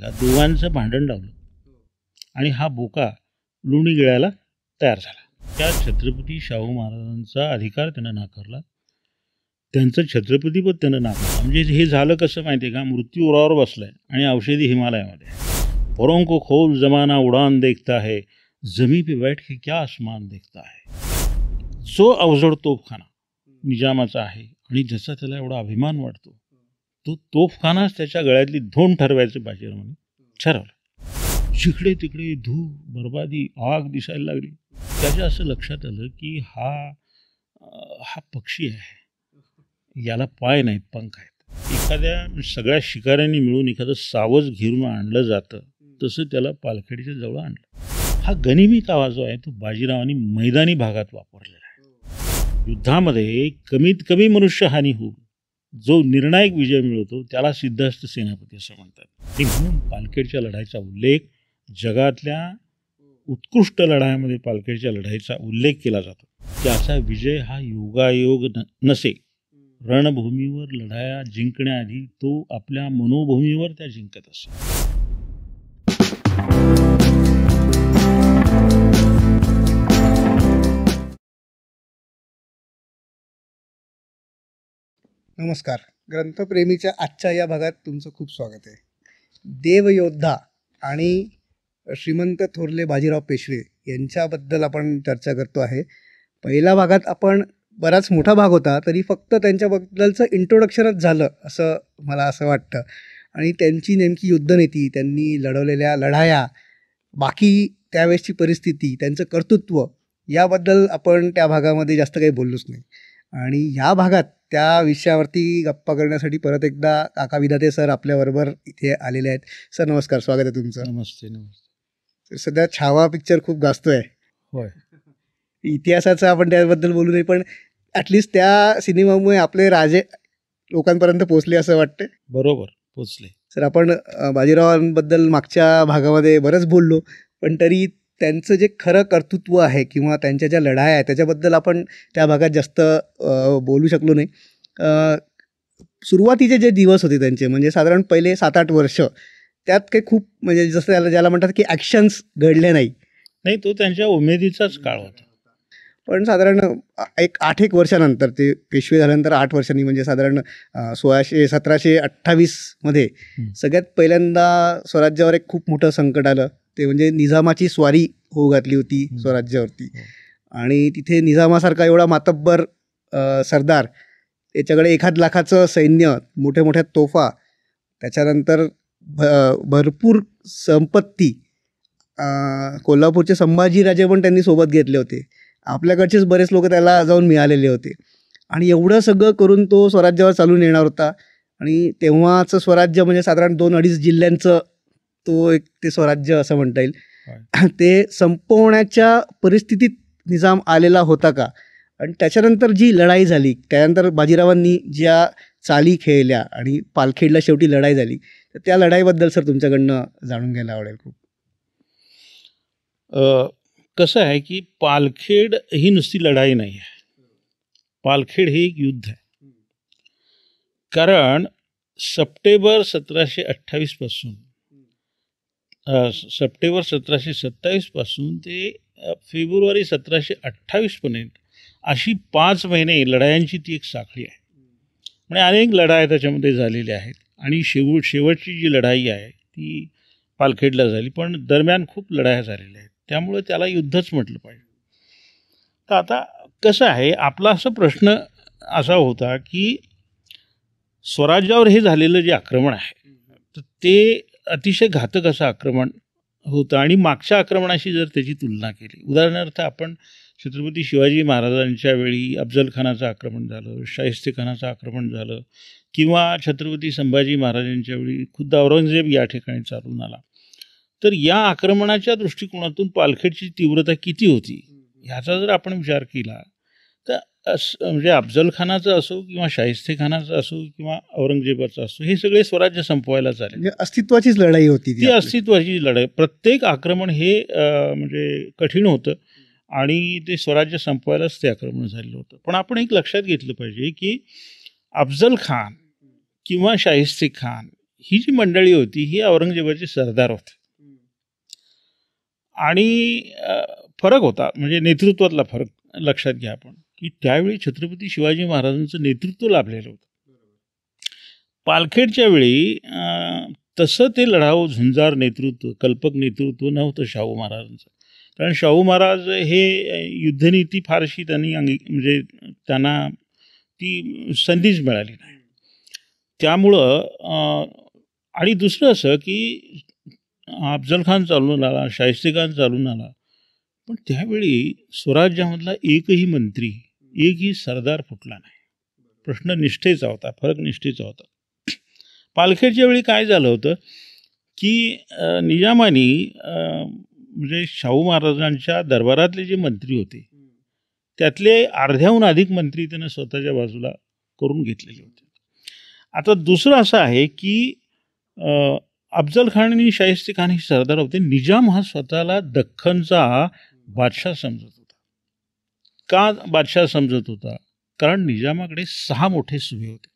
का, दोघांचं भांडण लावलं आणि हा बोका लोणी गिळायला तयार झाला. त्या छत्रपती शाहू महाराजांचा अधिकार त्यानं नाकारला, त्यांचं छत्रपतीपद त्यानं नाकारलं. म्हणजे हे झालं कसं माहिती आहे का, मृत्यू उरावर बसलाय आणि औषधी हिमालयामध्ये. परों को खोल जमाना उडान देखता है, जमी पे बैठ के क्या आसमान देखता है. जो अवजड तोफखाना निजामाचा आहे आणि ज्याचा त्याला एवढा अभिमान वाटतो, तो तोफखानाच त्याच्या गळ्यातली धोंड ठरवायचं बाजीरावाने ठरवलं. जिकडे तिकडे धूळ, बर्बादी, आग दिसायला लागली. त्याच्या असं लक्षात आलं की हा पक्षी आहे, याला पाय नाहीत, पंख आहेत. एखाद्या सगळ्या शिकाऱ्यांनी मिळून एखादं सावज घेऊन आणलं जातं, तसं त्याला पालखेडच्या जवळ आणलं. हा गनिमी कावा जो आहे तो बाजीरावांनी मैदानी भागात वापरलेला आहे. युद्धामध्ये कमीत कमी मनुष्यहानी होऊ, जो निर्णायक विजय मिळवतो त्याला सिद्धहस्त सेनापती असं म्हणतात. आणि म्हणून पालखेडच्या लढाईचा उल्लेख, जगातल्या उत्कृष्ट लढाईमध्ये पालखेडच्या लढाईचा उल्लेख केला जातो. त्याचा विजय हा योगायोग नसे. रणभूमीवर लढाया जिंकण्याआधी तो आपल्या मनोभूमीवर त्या जिंकत असे. नमस्कार. ग्रंथप्रेमीच्या आजच्या या भागात तुमचं खूप स्वागत आहे. देवयोद्धा आणि श्रीमंत थोरले बाजीराव पेशवे यांच्याबद्दल आपण चर्चा करतो आहे. पहिल्या भागात आपण बराच मोठा भाग होता तरी फक्त त्यांच्याबद्दलचं इंट्रोडक्शनच झालं असं मला असं वाटतं. आणि त्यांची नेमकी युद्धनीती, त्यांनी लढवलेल्या लढाया, बाकी त्यावेळेसची परिस्थिती, त्यांचं कर्तृत्व याबद्दल आपण त्या भागामध्ये जास्त काही बोललोच नाही. आणि ह्या भागात त्या विषयावरती गप्पा करण्यासाठी परत एकदा काका विधाते सर आपल्याबरोबर इथे आलेले आहेत. सर नमस्कार, स्वागत आहे तुमचं. नमस्ते. नमस्ते. सध्या छावा पिक्चर खूप गाजतोय. होय. इतिहासाचं आपण त्याबद्दल बोलू नये, पण ॲटलिस्ट त्या सिनेमामुळे आपले राजे लोकांपर्यंत पोचले असं वाटतं. बरोबर, पोचले. सर आपण बाजीरावांबद्दल मागच्या भागामध्ये बरंच बोललो, पण तरी त्यांचं जे खरं कर्तृत्व आहे किंवा त्यांच्या ज्या लढाया आहेत त्याच्याबद्दल आपण त्या भागात जास्त बोलू शकलो नाही. सुरुवातीचे जे दिवस होते त्यांचे, म्हणजे साधारण पहिले 7-8 वर्ष, त्यात काही खूप म्हणजे जसं ज्याला म्हणतात की ॲक्शन्स घडले नाही. तो त्यांच्या उमेदीचाच काळ होता. पण साधारण 8-1 वर्षानंतर, ते पेशवे झाल्यानंतर 8 वर्षांनी, म्हणजे साधारण 1728 मध्ये सगळ्यात पहिल्यांदा स्वराज्यावर एक खूप मोठं संकट आलं. ते म्हणजे निजामाची स्वारी होऊ घातली होती स्वराज्यावरती. आणि तिथे निजामासारखा एवढा मातब्बर सरदार, त्याच्याकडे 1 लाखाचं सैन्य, मोठ्या मोठ्या तोफा, त्याच्यानंतर भरपूर संपत्ती, कोल्हापूरचे संभाजीराजे पण त्यांनी सोबत घेतले होते, आपल्याकडचेच बरेच लोक त्याला जाऊन मिळालेले होते. आणि एवढं सगळं करून तो स्वराज्यावर चालून येणार होता. आणि तेव्हाचं स्वराज्य म्हणजे साधारण 2-2.5 जिल्ह्यांचं ते स्वराज्य असं म्हणता येईल. ते संपवण्याच्या परिस्थितीत निजाम आलेला होता का? आणि त्याच्यानंतर जी लढाई झाली, त्यानंतर बाजीरावांनी ज्या चाली खेळल्या आणि पालखेडला शेवटी लढाई झाली, तर त्या लढाईबद्दल सर तुमच्याकडनं जाणून घ्यायला आवडेल खूप. कसं आहे की पालखेड ही नुसती लढाई नाही आहे, पालखेड हे एक युद्ध आहे. कारण सप्टेंबर 1728 पासून सप्टेंबर 1727 पासून ते फेब्रुवारी 1728 पर्यंत अशी 5 महिने लढायांची ती एक साखळी आहे. म्हणजे अनेक लढाया त्याच्यामध्ये झालेल्या आहेत. आणि शेवटची जी लढाई आहे ती पालखेडला झाली, पण दरम्यान खूप लढाया झालेल्या आहेत, त्यामुळे त्याला युद्धच म्हटलं पाहिजे. तर आता कसं आहे, आपला असा प्रश्न असा होता की स्वराज्यावर हे झालेलं जे आक्रमण आहे तर ते अतिशय घातक असं आक्रमण होतं. आणि मागच्या आक्रमणाशी जर त्याची तुलना केली, उदाहरणार्थ आपण छत्रपती शिवाजी महाराजांच्या वेळी अफजलखानाचं आक्रमण झालं, शाहिस्तेखानाचं आक्रमण झालं, किंवा छत्रपती संभाजी महाराजांच्या वेळी खुद्द औरंगजेब या ठिकाणी चालून आला, तर या आक्रमणाच्या दृष्टिकोनातून पालखेडची तीव्रता किती होती ह्याचा जर आपण विचार केला तर म्हणजे अफजलखानाचं असो किंवा शाहिस्तेखानाचं असो किंवा औरंगजेबाचं असो, हे सगळे स्वराज्य संपवायला चालेल. म्हणजे अस्तित्वाचीच लढाई होती ती अस्तित्वाची लढाई. प्रत्येक आक्रमण हे म्हणजे कठीण होतं आणि ते स्वराज्य संपवायलाच ते आक्रमण झालेलं होतं. पण आपण एक लक्षात घेतलं पाहिजे की अफजल खान किंवा शाहिस्ते खान ही जी मंडळी होती ही औरंगजेबाचे सरदार होते आणि फरक होता, म्हणजे नेतृत्वातला फरक लक्षात घ्या आपण, की त्यावेळी छत्रपती शिवाजी महाराजांचं नेतृत्व लाभलेलं होतं. पालखेडच्या वेळी तसं ते लढाऊ झुंजार नेतृत्व, कल्पक नेतृत्व नव्हतं शाहू महाराजांचं. कारण शाहू महाराज हे युद्धनीती फारशी त्यांनी म्हणजे त्यांना ती संधीच मिळाली नाही. त्यामुळं आणि दुसरं असं की अफजल खान चालून आला, शाहिस्तेखान चालून आला, पण त्यावेळी स्वराज्यामधला एकही मंत्री, एकही सरदार फुटला नाही. प्रश्न निष्ठेचा होता, फरक निष्ठेचा होता. पालखेडच्या वेळी काय झालं होतं की निजामानी म्हणजे शाहू महाराजांच्या दरबारातले जे मंत्री होते त्यातले अर्ध्याहून अधिक मंत्री त्यानं स्वतःच्या बाजूला करून घेतलेले होते. आता दुसरं असं आहे की अफजल खान आणि शाहिस्तेखान हे सरदार होते. निजाम हा स्वतःला दख्खनचा बादशाह समजत होता. का बादशाह समजत होता? कारण निजामाकडे 6 मोठे सुभे होते.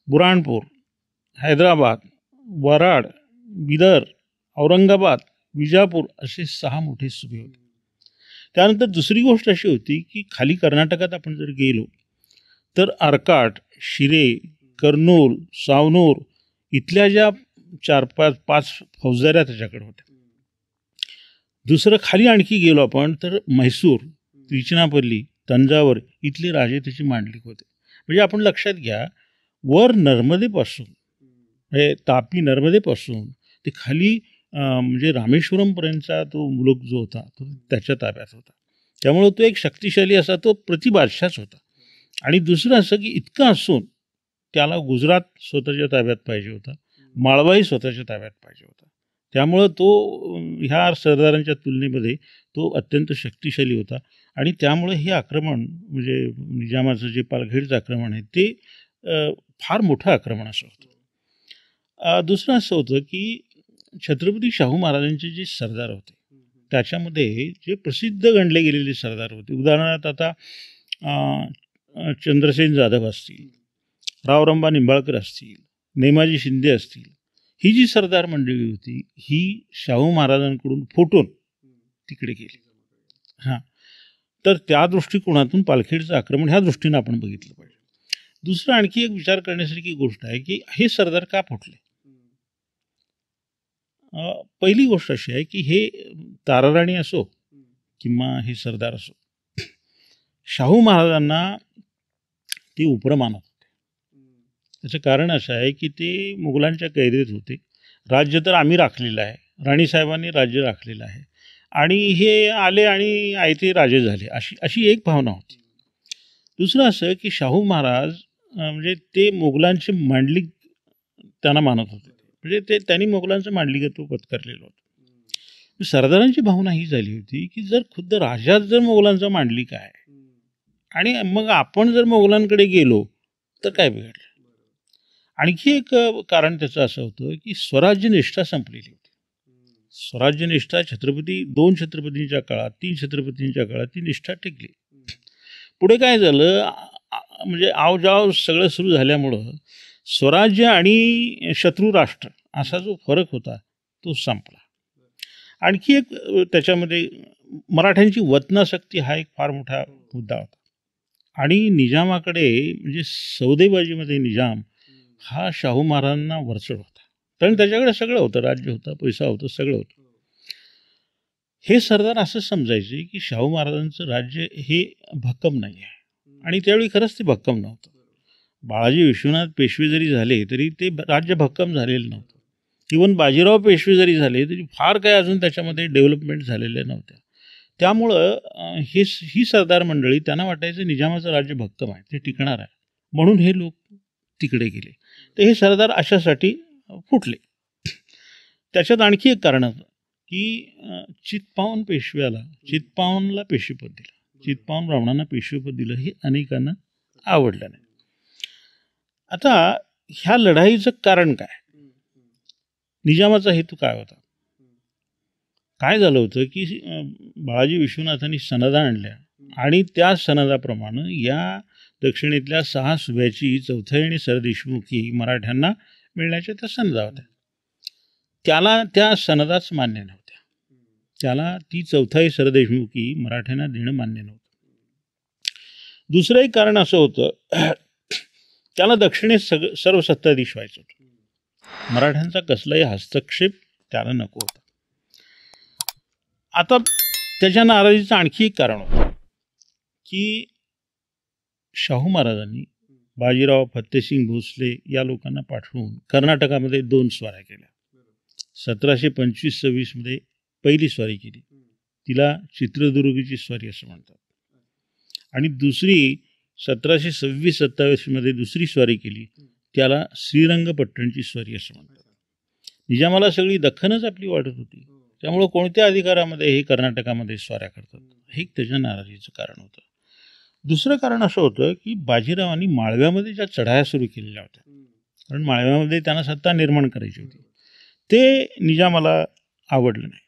बुराणपूर, हैदराबाद, वराड, बिदर, औरंगाबाद, विजापूर असे 6 मोठे सुभे होते. त्यानंतर दुसरी गोष्ट अशी होती की खाली कर्नाटकात आपण जर गेलो तर अर्काट, शिरे, कर्नूल, सावनूर इथल्या ज्या 4-5 फौजदाऱ्या त्याच्याकडे होत्या. दुसरं खाली आणखी गेलो आपण तर म्हैसूर, त्रिचनापल्ली, तंजावर इथले राजे त्याची मांडलिक होते. म्हणजे आपण लक्षात घ्या, वर नर्मदेपासून म्हणजे तापी नर्मदेपासून ते खाली म्हणजे रामेश्वरमपर्यंतचा तो मुलूक जो होता तो त्याच्या ताब्यात होता. त्यामुळं तो एक शक्तिशाली असा तो प्रतिबादशाच होता. आणि दुसरं असं की इतकं असून त्याला गुजरात स्वतःच्या ताब्यात पाहिजे होता, माळवाही स्वतःच्या ताब्यात पाहिजे होता. त्यामुळं तो ह्या सरदारांच्या तुलनेमध्ये तो अत्यंत शक्तिशाली होता. आणि त्यामुळे हे आक्रमण म्हणजे निजामाचं जे पालखेडचं आक्रमण आहे ते फार मोठं आक्रमण असं होतं. दुसरं असं होतं की छत्रपती शाहू महाराजांचे जे सरदार होते त्याच्यामध्ये जे प्रसिद्ध गणले गेलेले सरदार होते, उदाहरणार्थ आता चंद्रसेन जाधव असतील, रावरंबा निंबाळकर असतील, नेमाजी शिंदे असतील, ही जी सरदार मंडळी होती ही शाहू महाराजांकडून फुटून तिकडे गेली. हां, तर त्या दृष्टिकोनातून पालखेडचं आक्रमण ह्या दृष्टीनं आपण बघितलं पाहिजे. दुसरं आणखी एक विचार करण्यासारखी गोष्ट आहे की हे सरदार का फुटले. पहिली गोष्ट अशी आहे की हे ताराराणी असो किंवा हे सरदार असो, शाहू महाराजांना ते उपरं मानत होते. त्याचं कारण असं आहे की ते मुघलांच्या कैदेत होते. राज्य तर आम्ही राखलेलं आहे, राणीसाहेबांनी राज्य राखलेलं आहे आणि हे आले आणि आयते राजे झाले, अशी एक भावना होती. दुसरं असं की शाहू महाराज म्हणजे ते मुघलांचे मांडलिक त्यांना मानत होते, म्हणजे त्यांनी मुघलांचं मांडलिकत्व पत्करलेलं होतं. सरदारांची भावना ही झाली होती की जर खुद्द राजाच जर मुघलांचा मांडलिक आहे आणि मग आपण जर मुघलांकडे गेलो तर काय बिघडलं. आणखी एक कारण त्याचं असं होतं की स्वराज्यनिष्ठा संपलेली होती. स्वराज्यनिष्ठा दोन छत्रपतींच्या काळात, 3 छत्रपतींच्या काळात ती निष्ठा टिकली. पुढे काय झालं, म्हणजे आवजाव सगळं सुरू झाल्यामुळं स्वराज्य आणि शत्रू राष्ट्र असा जो फरक होता तो संपला. आणखी एक त्याच्यामध्ये मराठ्यांची वतनाशक्ती हा एक फार मोठा मुद्दा होता. आणि निजामाकडे म्हणजे सौदेबाजीमध्ये निजाम हा शाहू महाराजांना वरचढ होता, कारण त्याच्याकडे सगळं होतं, राज्य होतं, पैसा होतं, सगळं होतं. हे सरदार असं समजायचे की शाहू महाराजांचं राज्य हे भक्कम नाही आहे, आणि त्यावेळी खरंच ते भक्कम नव्हतं. बाळाजी विश्वनाथ पेशवे जरी झाले तरी ते राज्य भक्कम झालेलं नव्हतं. इवन बाजीराव पेशवे जरी झाले तरी फार काय अजून त्याच्यामध्ये डेव्हलपमेंट झालेल्या नव्हत्या. त्यामुळं ही सरदार मंडळी त्यांना वाटायचं निजामाचं राज्य भक्कम आहे, ते टिकणार आहे, म्हणून हे लोक तिकडे गेले. तर हे सरदार अशासाठी फुटले. त्याच्यात आणखी एक कारण होतं की चित्पावन चित्पावनला पेशवेपद दिलं, चित्पावन ब्राह्मणांना पेशवेपद दिलं, हे अनेकांना आवडलं नाही. आता ह्या लढाईचं कारण काय, निजामाचा हेतू काय होता. काय झालं होतं की बाळाजी विश्वनाथांनी सनदा आणल्या आणि त्या सनदाप्रमाणे या दक्षिणेतल्या 6 सुभ्याची चौथाई आणि सरदेशमुखी मराठ्यांना मिळण्याच्या त्या सनदा होत्या. त्याला त्या सनदाच मान्य नव्हत्या. त्याला ती चौथाई सरदेशमुखी मराठ्यांना देणं मान्य नव्हतं. दुसरं एक कारण असं होतं, त्याला दक्षिणेत सर्व सत्ताधीश व्हायचं होतं. मराठ्यांचा कसलाही हस्तक्षेप त्याला नको होता. आता त्याच्या नाराजीचं आणखी एक कारण होतं की शाहू महाराजांनी बाजीराव, फत्तेसिंग भोसले या लोकांना पाठवून कर्नाटकामध्ये 2 स्वाऱ्या केल्या. 1725-26 मध्ये पहिली स्वारी केली, तिला चित्रदुर्गची स्वारी असं म्हणतात. आणि दुसरी 1726-27 मध्ये दुसरी स्वारी केली, त्याला श्रीरंगपट्टणची स्वारी असं म्हणतात. निजामाला सगळी दख्खनच आपली वाटत होती, त्यामुळं कोणत्या अधिकारामध्ये हे कर्नाटकामध्ये स्वाऱ्या करतात, हे त्याच्या नाराजीचं कारण होतं. दुसरं कारण असं होतं की बाजीरावांनी माळव्यामध्ये ज्या चढाया सुरू केलेल्या होत्या, कारण माळव्यामध्ये त्यांना सत्ता निर्माण करायची होती, ते निजामाला आवडलं नाही.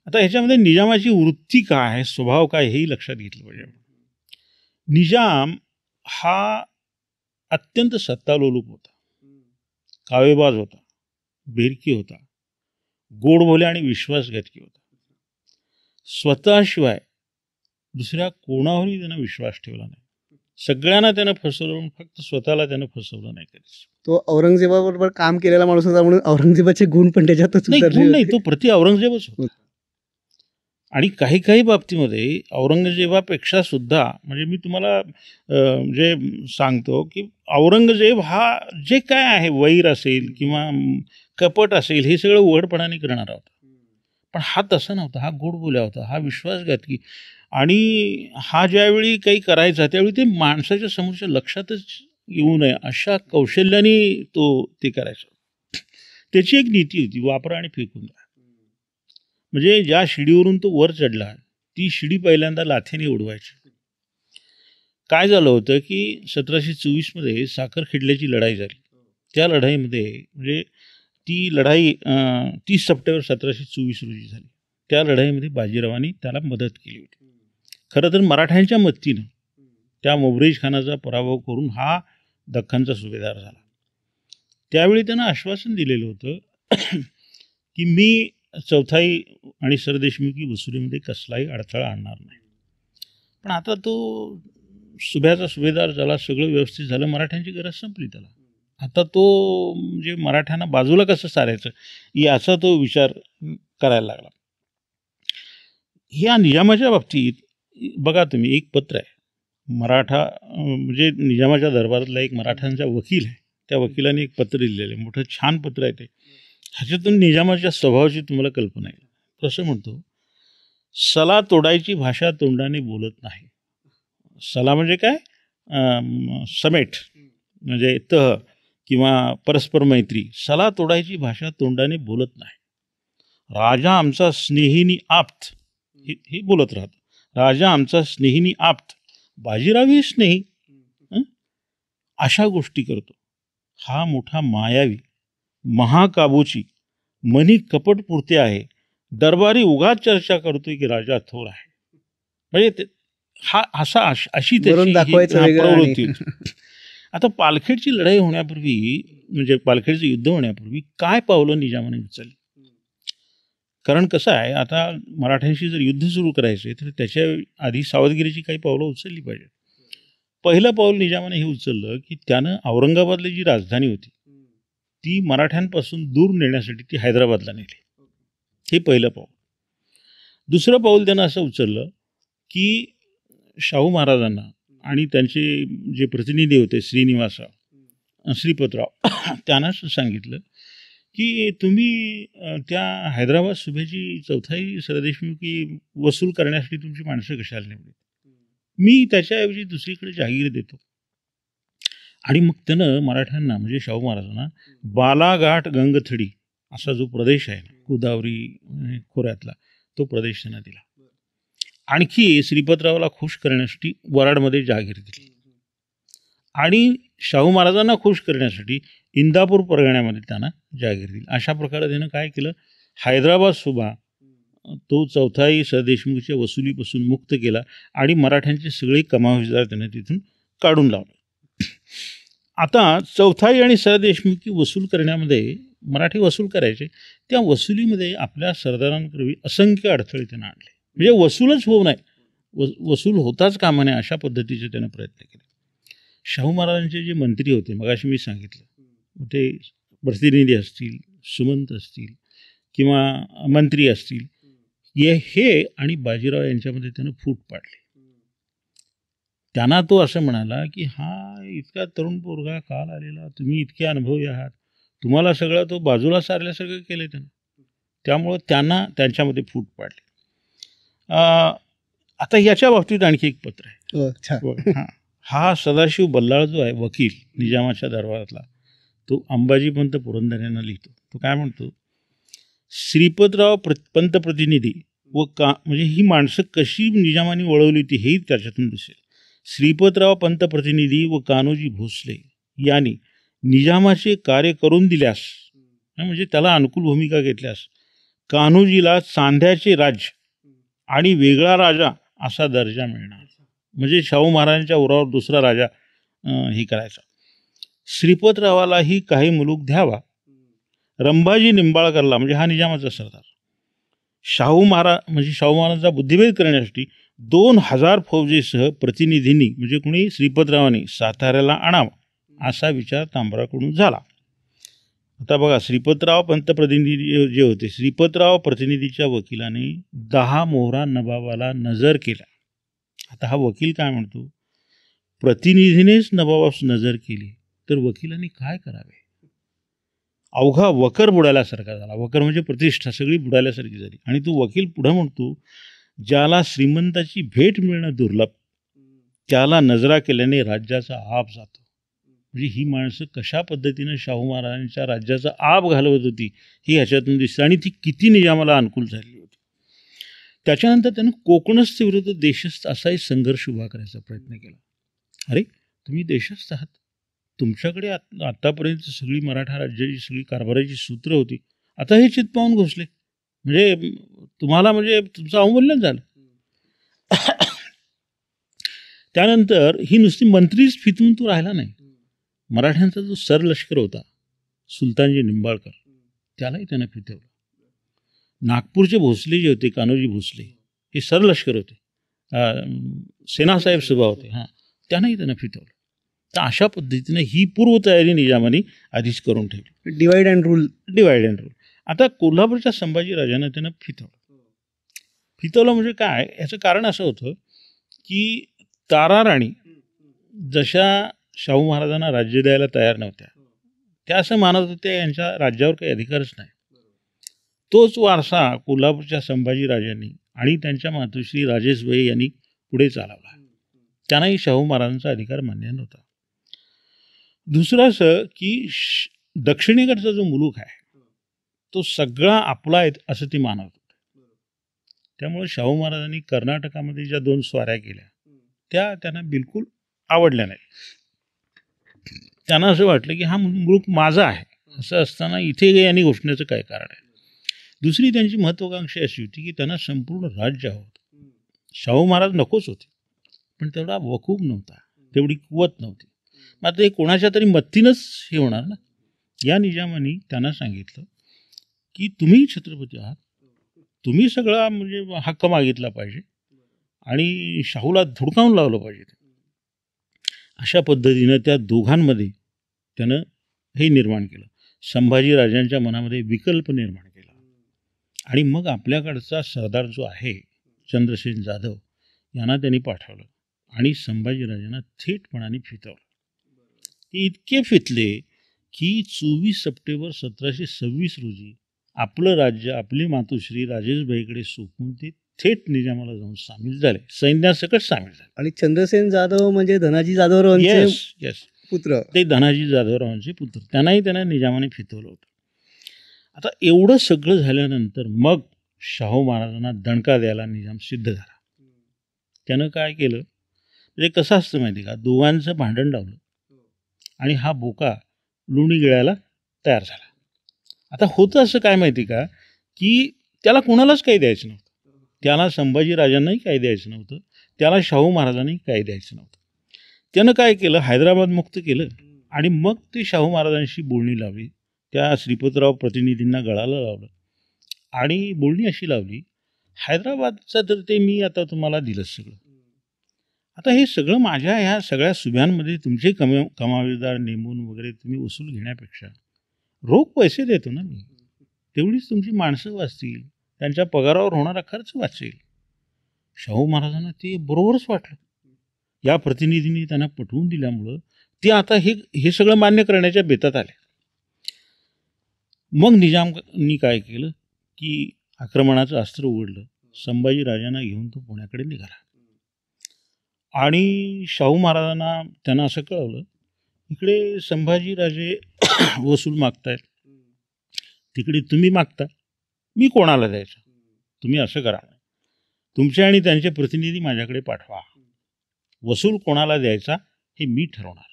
आता ह्याच्यामध्ये निजामाची वृत्ती काय, स्वभाव काय, हेही लक्षात घेतलं पाहिजे. निजाम हा अत्यंत सत्तालोलुप होता, कावेबाज होता, बेरकी होता, गोडबोले आणि विश्वासघातकी होता. स्वतःशिवाय दुसऱ्या कोणावरही त्यानं विश्वास ठेवला नाही. सगळ्यांना त्यानं फसवलं, फक्त स्वतःला त्यानं फसवलं नाही कधीच. तो औरंगजेबाबरोबर काम केलेला माणूस होता म्हणून औरंगजेबाचे गुण पण त्याच्यातच नाही, उतरले गुण नाही, होते. तो प्रति औरंगजेबच होता. आणि काही काही बाबतीमध्ये औरंगजेबापेक्षा सुद्धा, म्हणजे मी तुम्हाला जे सांगतो की औरंगजेब हा जे काय आहे, वैर असेल किंवा कपट असेल, हे सगळं उघडपणाने करणारा होता. पण हा तसा नव्हता, हा गोड बोल्या होता, हा विश्वासघातकी. आणि हा ज्यावेळी काही करायचा त्यावेळी ते माणसाच्या समोरच्या लक्षातच येऊ नये अशा कौशल्याने तो ते करायचा. त्याची एक नीती होती, वापरा आणि फेकून द्या. म्हणजे ज्या शिडीवरून तो वर चढला, ती शिडी पहिल्यांदा लाथेने उडवायची. काय झालं होतं की 1724 मध्ये साखरखेडल्याची लढाई झाली. त्या लढाईमध्ये, म्हणजे ती लढाई 30 सप्टेंबर 1724 रोजी झाली. त्या लढाईमध्ये बाजीरावांनी त्याला मदत केली होती. खरं तर मराठ्यांच्या मदतीनं त्या मुबरेज खानाचा पराभव करून हा दख्खनचा सुभेदार झाला. त्यावेळी त्यानं आश्वासन दिलेलं होतं की मी चौथाई आणि सरदेशमुखी वसुलीमध्ये कसलाही अडथळा आणणार नाही. पण आता तो सुभ्याचा सुभेदार झाला, सगळं व्यवस्थित झालं, मराठ्यांची गरज संपली त्याला. आता तो म्हणजे मराठ्यांना बाजूला कसं सारायचं याचा तो विचार करायला लागला. ह्या निजामाच्या बाबतीत बघा तुम्ही, एक पत्र आहे मराठा, म्हणजे निजामाच्या दरबारातला एक मराठ्यांचा वकील आहे, त्या वकिलाने एक पत्र लिहिलेलं आहे, मोठं छान पत्र आहे ते. ह्याच्यातून निजामाच्या स्वभावाची तुम्हाला कल्पना आहे. कसं म्हणतो, सला तोडायची भाषा तोंडाने बोलत नाही. सला म्हणजे काय, समेट म्हणजे तह किंवा परस्पर मैत्री. सला तोडायची भाषा तोंडाने बोलत नाही. राजा आमचा स्नेहिनी आप्त, हे बोलत राहत. राजा आमचा स्नेहिनी आप्त, बाजीरावही स्नेही, अशा गोष्टी करतो. हा मोठा मायावी, महाकाबूची, मनी कपट पुरते आहे. दरबारी उगाच चर्चा करतोय की राजा थोर आहे. म्हणजे हा अशी त्याची प्रवृत्ती होती. आता पालखेडची लढाई होण्यापूर्वी, म्हणजे पालखेडचं युद्ध होण्यापूर्वी काय पावलं निजामाने उचलली. कारण कसं आहे, आता मराठ्यांशी जर युद्ध सुरू करायचे तर त्याच्या आधी सावधगिरीची काही पावलं उचलली पाहिजे. पहिलं पाऊल निजामाने हे उचललं की त्यानं औरंगाबादला जी राजधानी होती ती मराठ्यांपासून दूर नेण्यासाठी ती हैदराबादला नेली. हे पहिलं पाऊल. दुसरं पाऊल त्यानं असं उचललं की शाहू महाराजांना आणि त्यांचे जे प्रतिनिधी होते श्रीनिवासराव, श्रीपतराव, त्यांना सांगितलं की तुम्ही त्या हैदराबाद सुभेची चौथाई सरदेशमुखी वसूल करण्यासाठी तुमची माणसं कशाला नेमली, मी त्याच्याऐवजी दुसरीकडे जहागीर देतो. आणि मग त्यानं मराठ्यांना, म्हणजे शाहू महाराजांना, बालाघाट गंगथडी असा जो प्रदेश आहे ना, गोदावरी खोऱ्यातला, तो प्रदेश त्यांना दिला. आणखी श्रीपतरावला खुश करण्यासाठी वराडमध्ये जहागीर दिली. आणि शाहू महाराजांना खुश करण्यासाठी इंदापूर परगण्यामध्ये त्यांना जहागीर दिली. अशा प्रकारे त्यानं काय केलं, हैदराबाद सुभा तो चौथाई सरदेशमुखीच्या वसुलीपासून मुक्त केला आणि मराठ्यांचे सगळे कमावशेदार त्याने तिथून काढून लावले. आता चौथाई आणि सरदेशमुखी वसूल करण्यामध्ये मराठी वसूल करायचे, त्या वसुलीमध्ये आपल्या सरदारांकडे असंख्य अडथळे त्यांना आणले. म्हणजे वसूलच होऊ नये, वसूल होताच कामा नये अशा पद्धतीचे त्याने प्रयत्न केले. शाहू महाराजांचे जे मंत्री होते, मगाशी मी सांगितलं, ते प्रतिनिधी असतील, सुमंत असतील किंवा मंत्री असतील, हे आणि बाजीराव यांच्यामध्ये त्यानं फूट पाडली. त्यांना तो असं म्हणाला की हा इतका तरुण पोरगा काल आलेला, तुम्ही इतके अनुभवी आहात, तुम्हाला सगळं तो बाजूला सारल्यासारखं केलं त्यानं. त्यामुळं त्यांना त्यांच्यामध्ये फूट पाडली. आता याच्या बाबतीत आणखी एक पत्र आहे. हां, हा सदाशिव बल्लाळ जो आहे वकील निजामाच्या दरबारातला, तो अंबाजीपंत पुरंदर यांना लिहितो. तो काय म्हणतो, श्रीपतराव पंतप्रतिनिधी व म्हणजे ही माणसं कशी निजामाने वळवली होती हेही त्याच्यातून दिसेल. श्रीपतराव पंतप्रतिनिधी व कान्होजी भोसले यांनी निजामाचे कार्य करून दिल्यास, म्हणजे त्याला अनुकूल भूमिका घेतल्यास, कान्होजीला चांद्याचे राज्य आणि वेगळा राजा असा दर्जा मिळणार. म्हणजे शाहू महाराजांच्या उरावर दुसरा राजा हे करायचा. श्रीपतरावालाही काही मुलूक द्यावा. रंभाजी निंबाळकरला, म्हणजे हा निजामाचा सरदार, शाहू महाराजांचा बुद्धिभेद करण्यासाठी 2000 फौजेसह प्रतिनिधींनी, म्हणजे कुणी श्रीपतरावांनी साताऱ्याला आणावा असा विचार तांबराकडून झाला. आता बघा, श्रीपतराव पंतप्रतिनिधी जे होते, श्रीपतराव प्रतिनिधीच्या वकिलाने 10 मोहरा नवाबाला नजर केला. आता हा वकील काय म्हणतो, प्रतिनिधीनेच नवाबास नजर केली तर वकिलांनी काय करावे. अवघा वकर बुडाल्यासारखा झाला. वकर म्हणजे प्रतिष्ठा सगळी बुडाल्यासारखी झाली. आणि तो वकील पुढं म्हणतो, ज्याला श्रीमंताची भेट मिळणं दुर्लभ, त्याला नजरा केल्याने राज्याचा आब जातो. म्हणजे ही माणसं कशा पद्धतीनं शाहू महाराजांच्या राज्याचा आब घालवत होती ही ह्याच्यातून दिसते. आणि ती किती निजामाला अनुकूल झालेली होती. त्याच्यानंतर त्यानं कोकणस्थ विरुद्ध देशस्थ असाही संघर्ष उभा करायचा प्रयत्न केला. अरे तुम्ही देशस्थ आहात, तुमच्याकडे आत्तापर्यंत सगळी मराठा राज्याची सगळी कारभाराची सूत्र होती, आता हे चित पाहून घुसले, म्हणजे तुम्हाला म्हणजे तुमचं अवमूल्यन झालं. त्यानंतर ही नुसती मंत्रीच फितून तो राहिला नाही. मराठ्यांचा जो सरलष्कर होता सुलतानजी निंबाळकर, त्यालाही त्यानं फितवलं. नागपूरचे भोसले जे होते, कान्होजी भोसले, हे सरलष्कर होते, सेनासाहेब सुभा होते, त्यांनाही त्यानं फितवलं. तर अशा पद्धतीने ही पूर्वतयारी निजामाने आधीच करून ठेवली. Divide and rule. आता कोल्हापूरच्या संभाजी राजानं त्यानं फितवलं म्हणजे काय, याचं कारण असं होतं की तारा राणी जशा शाहू महाराजांना राज्य द्यायला तयार नव्हत्या, त्या असं मानत होत्या यांच्या राज्यावर काही अधिकारच नाही. तोच वारसा कोल्हापूरच्या संभाजी राजांनी आणि त्यांच्या मातोश्री राजेशबाई यांनी पुढे चालवला. त्यांनाही शाहू महाराजांचा अधिकार मान्य नव्हता. दुसरं असं की दक्षिणेकडचा जो मुलूक आहे तो सगळा आपला आहे असं ती मानत होते. त्यामुळे शाहू महाराजांनी कर्नाटकामध्ये ज्या 2 स्वाऱ्या केल्या त्या त्यांना बिलकुल आवडल्या नाही. त्यांना असं वाटलं की हा मुलूक माझा आहे, असं असताना इथे यांनी घोषणेचं काय कारण आहे. दुसरी त्यांची महत्त्वाकांक्षा अशी होती की त्यांना संपूर्ण राज्य हवं होतं. शाहू महाराज नकोच होते, पण तेवढा वकूफ नव्हता, तेवढी कुवत नव्हती. मात्र हे कोणाच्या तरी मत्तीनंच हे होणार ना. या निजामाने त्यांना सांगितलं की तुम्ही छत्रपती आहात, तुम्ही सगळा म्हणजे हक्क मागितला पाहिजे आणि शाहूला धुडकावून लावलं पाहिजे. अशा पद्धतीनं त्या दोघांमध्ये त्यानं हे निर्माण केलं. संभाजी राजांच्या मनामध्ये विकल्प निर्माण केला. आणि मग आपल्याकडचा सरदार जो आहे चंद्रसेन जाधव यांना त्यांनी पाठवलं आणि संभाजीराजांना थेटपणाने फितवलं. ते इतके फितले की 24 सप्टेंबर 1726 रोजी आपलं राज्य आपली मातोश्री राजेशबाईकडे सोपून ते थेट निजामाला जाऊन सामील झाले, सैन्यासकट सामील झाले. आणि चंद्रसेन जाधव म्हणजे धनाजी जाधवरावांचे पुत्र, ते धनाजी जाधवरावांचे पुत्र, त्यांनाही त्यांना निजामाने फितवलं होतं. आता एवढं सगळं झाल्यानंतर मग शाहू महाराजांना दणका द्यायला निजाम सिद्ध झाला. त्यानं काय केलं, म्हणजे कसं असतं माहिती का, दोघांचं भांडण लावलं आणि हा बोका लोणी गिळायला तयार झाला. आता होतं असं काय माहिती का, की त्याला कोणालाच काही द्यायचं नव्हतं. त्याला संभाजी राजांनाही काही द्यायचं नव्हतं, त्याला शाहू महाराजांनाही काही द्यायचं नव्हतं. त्यानं काय केलं, हैदराबाद मुक्त केलं आणि मग ते शाहू महाराजांशी बोलणी लावली. त्या श्रीपतराव प्रतिनिधींना गळाला लावलं आणि बोलणी अशी लावली, हैदराबादचं तर ते मी आता तुम्हाला दिलंच सगळं. आता हे सगळं माझ्या ह्या सगळ्या सुभ्यांमध्ये तुमचे कमावीदार नेमून वगैरे तुम्ही वसूल घेण्यापेक्षा रोख पैसे देतो ना मी, तेवढीच तुमची माणसं वाचतील, त्यांच्या पगारावर होणारा खर्च वाचेल. शाहू महाराजांना ते बरोबरच वाटलं. या प्रतिनिधींनी त्यांना पटवून दिल्यामुळं ते आता हे सगळं मान्य करण्याच्या बेतात आले. मग निजामनी काय केलं की आक्रमणाचं अस्त्र उघडलं. संभाजी राजांना घेऊन तो पुण्याकडे निघाला आणि शाहू महाराजांना त्यांना असं कळवलं, इकडे संभाजीराजे वसूल मागतायत, तिकडे तुम्ही मागता, मी कोणाला द्यायचं? तुम्ही असं करा, तुमचे आणि त्यांचे प्रतिनिधी माझ्याकडे पाठवा, वसूल कोणाला द्यायचा हे मी ठरवणार.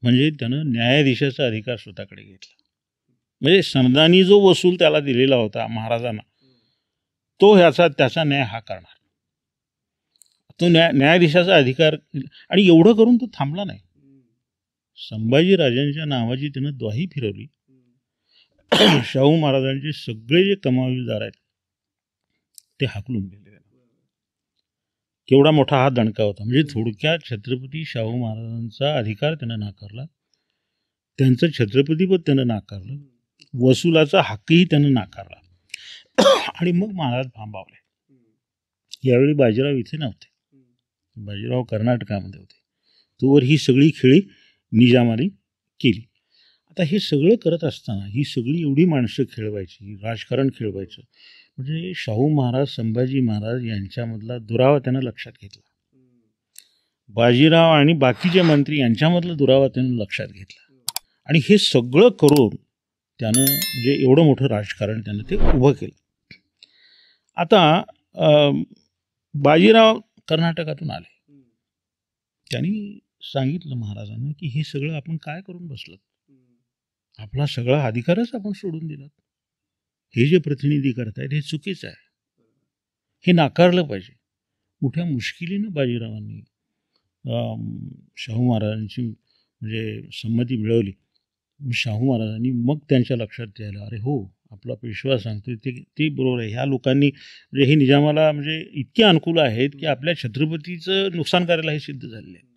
म्हणजे त्यानं न्यायाधीशाचा अधिकार स्वतःकडे घेतला. म्हणजे समदानी जो वसूल त्याला दिलेला होता महाराजांना, तो त्याचा न्याय हा करणार. तो न्यायाधीशाचा अधिकार. आणि एवढं करून तो थांबला नाही. संभाजी राजांच्या नावाची त्यानं द्वाही फिरवली. शाहू महाराजांचे सगळे जे कमावीदार आहेत ते हाकलून गेले. केवढा मोठा हा दणका होता. म्हणजे थोडक्यात छत्रपती शाहू महाराजांचा अधिकार त्यानं नाकारला, त्यांचं छत्रपतीपद त्यानं नाकारलं, वसुलाचा हक्कही त्यानं नाकारला. आणि मग महाराज थांबावले. यावेळी बाजीराव इथे नव्हते, बाजीराव कर्नाटकामध्ये होते. तोवर ही सगळी खेळी निजामाने केली. आता हे सगळं करत असताना ही सगळी एवढी माणसं खेळवायची, राजकारण खेळवायचं, म्हणजे शाहू महाराज संभाजी महाराज यांच्यामधला दुरावा त्यानं लक्षात घेतला. बाजीराव आणि बाकीचे मंत्री यांच्यामधला दुरावा त्यानं लक्षात घेतला. आणि हे सगळं करून त्यानं म्हणजे एवढं मोठं राजकारण त्यानं ते उभं केलं. आता बाजीराव कर्नाटकातून आले. त्यांनी सांगितलं महाराजांना की हे सगळं आपण काय करून बसलो, आपला सगळा अधिकारच आपण सोडून दिला. हे जे प्रतिनिधी करतायत हे चुकीचं आहे, हे नाकारलं पाहिजे. मोठ्या मुश्किलीनं बाजीरावांनी शाहू महाराजांची म्हणजे संमती मिळवली. शाहू महाराजांनी मग त्यांच्या लक्षात यायला, अरे हो, आपला पेशवा सांगतोय ते बरोबर आहे. ह्या लोकांनी म्हणजे हे निजामाला म्हणजे इतके अनुकूल आहेत की आपल्या छत्रपतीचं नुकसान करायला हे सिद्ध झालेले आहे.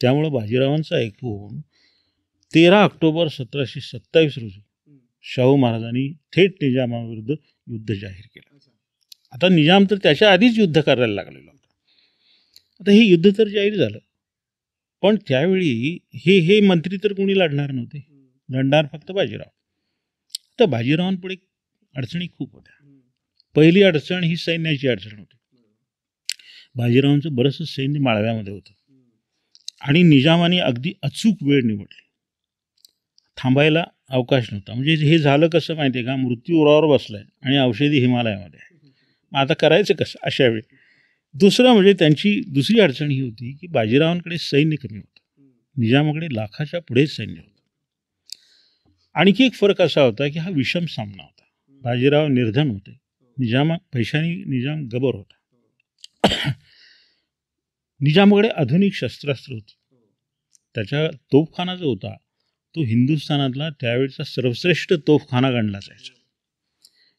त्यामुळं बाजीरावांचं ऐकून 13 ऑक्टोबर 1727 रोजी शाहू महाराजांनी थेट निजामाविरुद्ध युद्ध जाहीर केलं. आता निजाम तर त्याच्या आधीच युद्ध करायला लागलेला होता. आता हे युद्ध तर जाहीर झालं, पण त्यावेळी हे मंत्री तर कोणी लढणार नव्हते, लढणार फक्त बाजीराव. तर बाजीरावांपुढे अडचणी खूप होत्या. पहिली अडचण ही सैन्याची अडचण होती. बाजीरावांचं बरंचसं सैन्य माळव्यामध्ये होतं आणि निजामाने अगदी अचूक वेळ निवडली. थांबायला अवकाश नव्हता. म्हणजे हे झालं कसं माहिती आहे का, मृत्यू उरावर बसलाय आणि औषधी हिमालयामध्ये आहे. मग आता करायचं कसं अशा वेळी? दुसरं म्हणजे त्यांची दुसरी अडचण ही होती की बाजीरावांकडे सैन्य कमी होतं, निजामाकडे लाखाच्या पुढेच सैन्य होतं. आणखी एक फरक असा होता की हा विषम सामना होता. बाजीराव निर्धन होते, पैशाने निजाम गबर होता. निजामाकडे आधुनिक शस्त्रास्त्र होती. त्याच्या तोफखाना जो होता तो हिंदुस्थानातला त्यावेळेचा सर्वश्रेष्ठ तोफखाना गणला जायचा.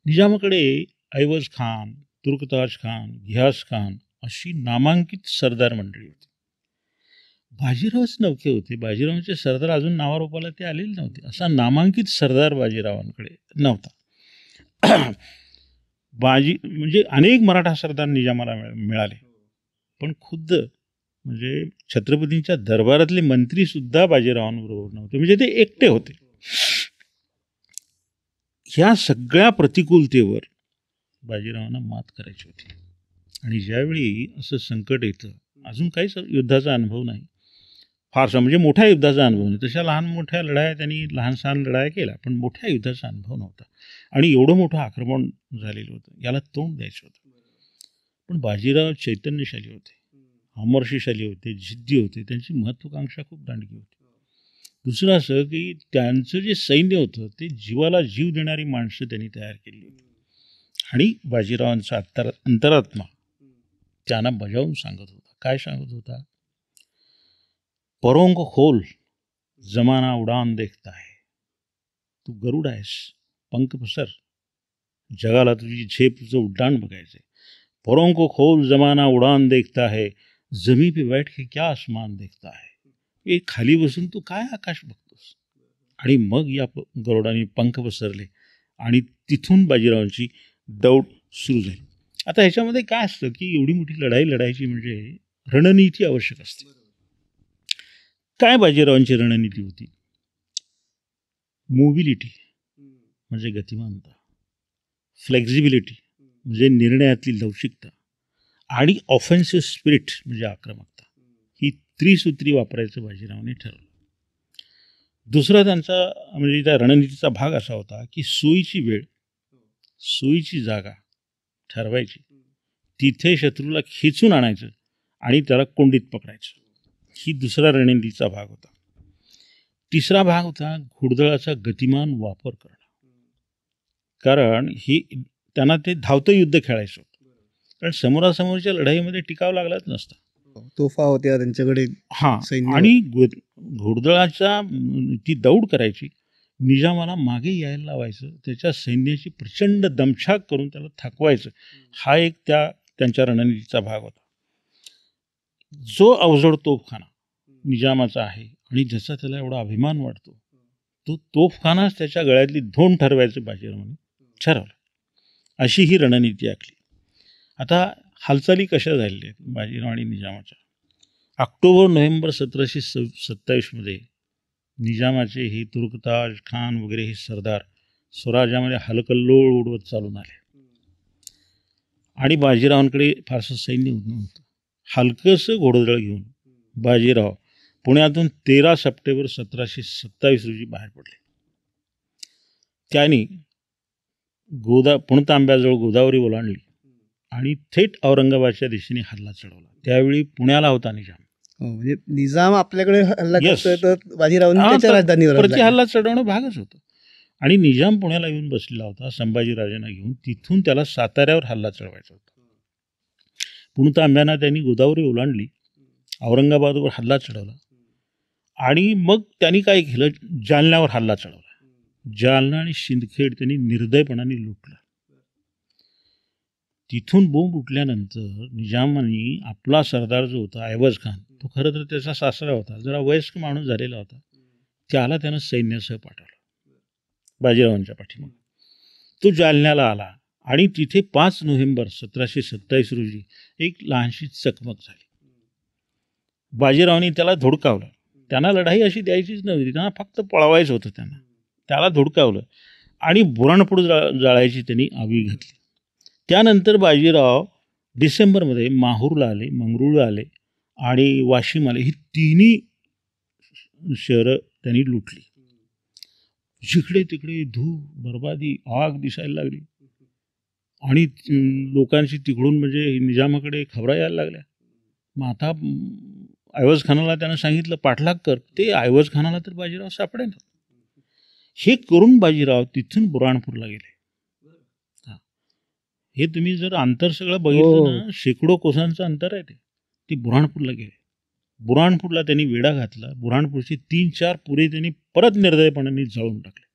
निजामाकडे ऐवज खान, तुर्कताज खान, घियास खान अशी नामांकित सरदार मंडळी होती. बाजीरावच नवखे होते. बाजीरावांचे सरदार अजून नावारूपाला ते आलेले नव्हते. असा नामांकित सरदार बाजीरावांकडे नव्हता. म्हणजे अनेक मराठा सरदार निजामाला मिळाले, पण खुद्द म्हणजे छत्रपतींच्या दरबारातले मंत्री सुद्धा बाजीरावांबरोबर नव्हते. म्हणजे ते एकटे होते. ह्या सगळ्या प्रतिकूलतेवर बाजीरावांना मात करायची होती. आणि ज्यावेळी असं संकट येतं, अजून काहीच युद्धाचा अनुभव नाही, फारसा म्हणजे मोठ्या युद्धाचा अनुभव नाही. तशा लहान मोठ्या लढाया त्यांनी लहान सहान लढाया केल्या, पण मोठ्या युद्धाचा अनुभव नव्हता. आणि एवढं मोठं आक्रमण झालेलं होतं, याला तोंड द्यायचं होतं. पण बाजीराव चैतन्यशाली होते, अमर्षशाली होते, जिद्दी होते. त्यांची महत्त्वाकांक्षा खूप दांडगी होती. दुसरं असं की त्यांचं जे सैन्य होतं ते जीवाला जीव देणारी माणसं त्यांनी तयार केली होती. आणि बाजीरावांचा अंतरात्मा त्यांना बजावून सांगत होता. काय सांगत होता? परोंग खोल जमाना उडान देखता है, तू गरुड आहेस, पंख पसर, जगाला तुझी झेप, तुझं उड्डाण बघायचं आहे. परों को खोल, जमाना उडान देखता है, जमी पे बैठ के क्या आसमान देखता है. हे खाली बसून तू काय आकाश बघतोस. आणि मग या गरुडाने पंख पसरले आणि तिथून बाजीरावांची दौड सुरू झाली. आता ह्याच्यामध्ये काय असतं की एवढी मोठी लढाई लढायची म्हणजे रणनीती आवश्यक असते. काय बाजीरावांची रणनीती होती? मोबिलिटी म्हणजे गतिमानता, फ्लेक्झिबिलिटी म्हणजे निर्णयातली लवचिकता आणि ऑफेन्सिव्ह स्पिरिट म्हणजे आक्रमकता. ही त्रिसूत्री वापरायचं बाजीरावांनी ठरवलं. दुसरा त्यांचा म्हणजे त्या रणनीतीचा भाग असा होता की सोयीची वेळ, सोयीची जागा ठरवायची, तिथे शत्रूला खेचून आणायचं आणि त्याला कोंडीत पकडायचं. ही दुसरा रणनीतीचा भाग होता. तिसरा भाग होता घोडदळाचा गतिमान वापर करणं. कारण ही त्यांना ते धावतं युद्ध खेळायचं होतं. कारण समोरासमोरच्या लढाईमध्ये टिकाव लागलाच नसता. तोफा होत्या त्यांच्याकडे. सैन्य आणि घोडदळाच्या ती दौड करायची, निजामाला मागे यायला लावायचं, त्याच्या सैन्याची प्रचंड दमछाक करून त्याला थकवायचं. हा एक त्यांच्या रणनीतीचा भाग होता. जो अवजड तोफखाना निजामाचा आहे आणि ज्याचा त्याला एवढा अभिमान वाटतो, तो तोफखानाच त्याच्या गळ्यातली धोंड ठरवायचं बाजीरावांनी ठरवलं. अशी ही रणनीती आखली. आता हालचाली कशा झालेल्या आहेत बाजीराव आणि निजामाच्या? ऑक्टोबर-नोव्हेंबर 1727 निजामाचे हे तुर्कताज खान वगैरे हे सरदार स्वराज्यामध्ये हलकल्लोळ उडवत चालून आले आणि बाजीरावांकडे फारसं सैन्य नव्हतं. हलकंसं घोडदळ घेऊन बाजीराव पुण्यातून 13 सप्टेंबर 1727 रोजी बाहेर पडले. त्यांनी पुणतांब्याजवळ गोदावरी ओलांडली आणि थेट औरंगाबादच्या दिशेने हल्ला चढवला. त्यावेळी पुण्याला होता निजाम. म्हणजे निजाम आपल्याकडे हल्ला Yes. करतोय तर बाजीरावांनी त्याच्या राजधानीवर प्रति हल्ला चढवणं भागच होतं. आणि निजाम पुण्याला येऊन बसलेला होता संभाजीराजांना घेऊन. तिथून त्याला साताऱ्यावर हल्ला चढवायचा होता. पुणतांब्यानं त्यांनी गोदावरी ओलांडली, औरंगाबादवर हल्ला चढवला आणि मग त्यांनी काय केलं, जालन्यावर हल्ला चढवला. जालना आणि सिंदखेड त्यांनी निर्दयपणाने लुटला. तिथून बोंब उठल्यानंतर निजामाने आपला सरदार जो होता ऐवज खान, तो खरं तर त्याचा सासरा होता, जरा वयस्क माणूस झालेला होता, त्याला त्यानं सैन्यासह पाठवलं बाजीरावांच्या पाठीमागे. तो जालन्याला आला आणि तिथे 5 नोव्हेंबर 1727 रोजी एक लहानशी चकमक झाली. बाजीरावांनी त्याला धुडकावलं. त्यांना लढाई अशी द्यायचीच नव्हती, त्यांना फक्त पळवायचं होतं. त्याला धुडकावलं आणि बुराणपूर जाळायची त्यांनी आवी घातली. त्यानंतर बाजीराव डिसेंबरमध्ये माहूरला आले, मंगरूळला आले आणि वाशिम आले. ही तिन्ही शहरं त्यांनी लुटली. जिकडे तिकडे बर्बादी, आग दिसायला लागली आणि लोकांची तिकडून म्हणजे निजामाकडे खबरा यायला लागल्या. मग आता ऐवज खानाला त्यानं सांगितलं पाठलाग कर. ते ऐवज खानाला तर बाजीराव सापडेना. हे करून बाजीराव तिथून बुराणपूरला गेले. हे तुम्ही जर अंतर सगळं बघितलं ना, शेकडो कोसांचं अंतर आहे. ते बुराणपूरला गेले. बुराणपूरला त्यांनी वेढा घातला. बुराणपूरची 3-4 पुरे त्यांनी परत निर्दयपणाने जळून टाकले.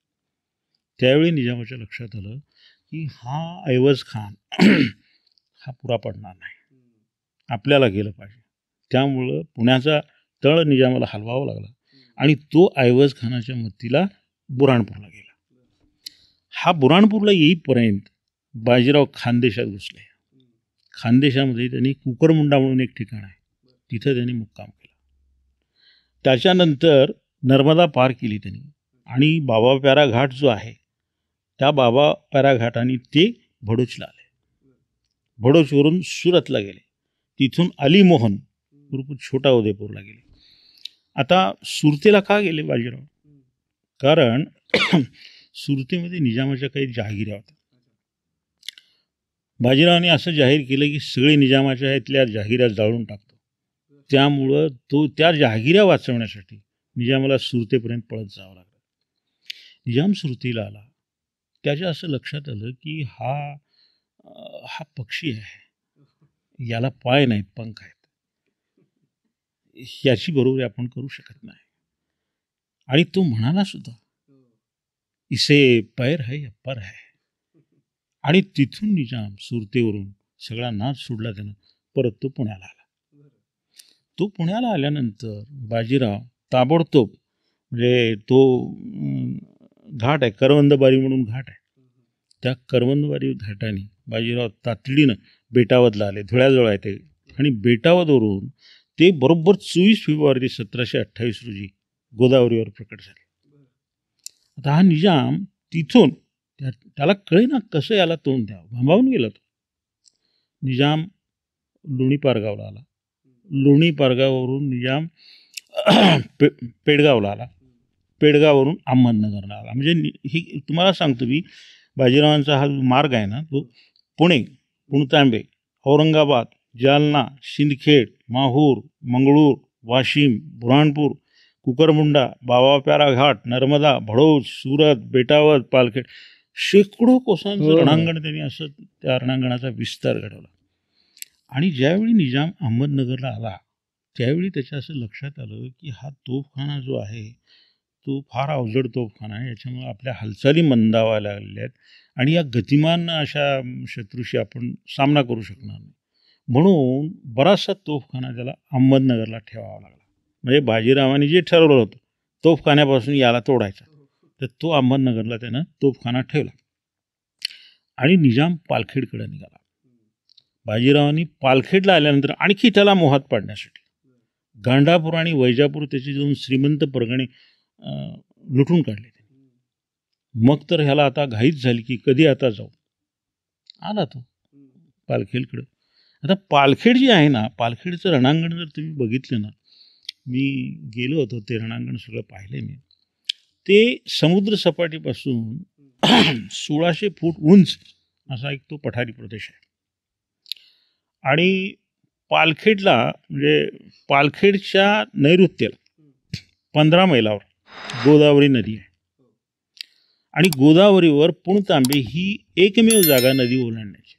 त्यावेळी निजामाच्या लक्षात आलं की हा ऐवज खान हा पुरा पडणार नाही, आपल्याला गेलं पाहिजे. त्यामुळं पुण्याचा तळ निजामाला हलवावा लागला आणि तो ऐवज खानाच्या मदतीला बुराणपूरला गेला. हा बुराणपूरला येईपर्यंत बाजीराव खानदेशात घुसले. खानदेशामध्ये त्यांनी कुकरमुंडा म्हणून एक ठिकाण आहे, तिथं त्यांनी मुक्काम केला. त्याच्यानंतर नर्मदा पार केली त्यांनी आणि बाबा प्यारा घाट जो आहे त्या बाबा प्यारा घाटाने ते भडोचला आले. भडोचवरून सुरतला गेले. तिथून अलीमोहन छोटा उदयपूरला गेले. आता सुरतेला का गेले बाजीराव? कारण सुरतेमध्ये निजामाच्या काही जहागिऱ्या होत्या. बाजीरावांनी असं जाहीर केलं की सगळे निजामाच्या इथल्या जहागिऱ्या जाळून टाकतो. त्यामुळं तो त्या जहागिऱ्या वाचवण्यासाठी निजामाला सुरतेपर्यंत पळत जावं लागलं. निजाम सुरतेला आला. त्याच्या असं लक्षात आलं की हा पक्षी आहे, याला पाय नाहीत, पंख आहेत, याची बरोबरी आपण करू शकत नाही. आणि तो म्हणाला सुद्धा, इसे पैर है या पर है. आणि तिथून निजाम सुरतेवरून सगळा नाच सोडला त्यानं, परत तो पुण्याला आला. तो पुण्याला आल्यानंतर बाजीराव ताबडतोब, म्हणजे तो घाट आहे करवंदबारी म्हणून घाट आहे, त्या करवंदबारी घाटाने बाजीराव तातडीनं बेटावदला आले, धुळ्याजवळ आहे ते. आणि बेटावदवरून ते बरोबर 24 फेब्रुवारी 1728 रोजी गोदावरीवर प्रकट झाले. आता हा निजाम तिथून त्याला कळेना कसं याला तोंड द्यावं, भांबावून गेला तो. निजाम लोणी पारगावला आला, लोणी पारगाववरून निजाम पेडगावला आला, पेडगाववरून अहमदनगरला आला. म्हणजे ही तुम्हाला सांगतो मी, बाजीरावांचा हा मार्ग आहे ना, तो पुणे, पुणतांबे, औरंगाबाद, जालना, सिंदखेड, माहूर, मंगळूर, वाशिम, बुऱ्हाणपूर, कुकरमुंडा, बावाप्यारा घाट, नर्मदा, भडोस, सुरत, बेटावद, पालखेड, शेकडो कोसांचं रणांगण त्यांनी असं त्या रणांगणाचा विस्तार घडवला. आणि ज्यावेळी निजाम अहमदनगरला आला त्यावेळी त्याच्या असं लक्षात आलं की हा तोफखाना जो आहे तो फार अवजड तोफखाना आहे, याच्यामुळे आपल्या हालचाली मंदावायला लागलेल्या आहेत आणि या गतिमान अशा शत्रूशी आपण सामना करू शकणार नाही. म्हणून बराचसा तोफखाना त्याला अहमदनगरला ठेवावा लागला. म्हणजे बाजीरावांनी जे ठरवलं होतं तोफखान्यापासून याला तोडायचा, तर तो अहमदनगरला त्यानं तोफखाना ठेवला. आणि निजाम पालखेडकडे निघाला. बाजीरावांनी पालखेडला आल्यानंतर आणखी त्याला मोहात पाडण्यासाठी गांडापूर आणि वैजापूर त्याचे दोन श्रीमंत परगणे लुटून काढले. मग तर ह्याला आता घाईच झाली की कधी आता जाऊ. आला तो पालखेडकडं. आता पालखेड जी आहे ना, पालखेडचं रणांगण जर तुम्ही बघितलं ना, मी गेलो होतो, ते रणांगण सगळं पाहिले मी. ते समुद्र सपाटीपासून 1600 फूट उंच असा एक तो पठारी प्रदेश आहे. आणि पालखेडला म्हणजे पालखेडच्या नैऋत्येला 15 मैलावर गोदावरी नदी आहे. आणि गोदावरीवर पुणतांबे ही एकमेव जागा नदी ओलांडण्याची.